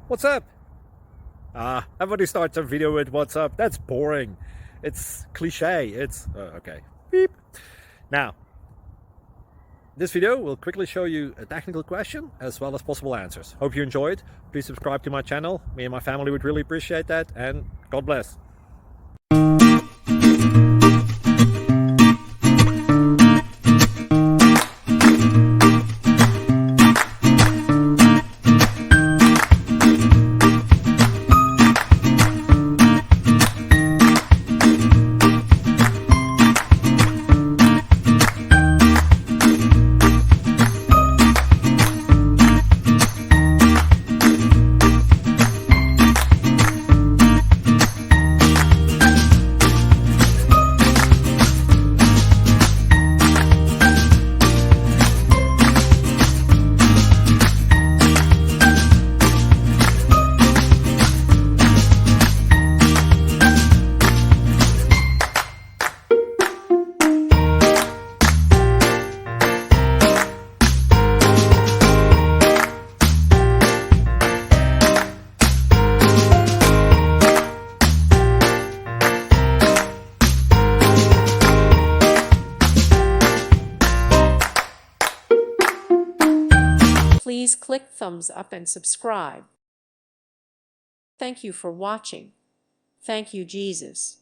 What's up? Everybody starts a video with what's up. That's boring. It's cliche. It's okay. Beep. Now, this video will quickly show you a technical question as well as possible answers. Hope you enjoyed. Please subscribe to my channel. Me and my family would really appreciate that, and God bless. Please click thumbs up and subscribe. Thank you for watching. Thank you, Jesus.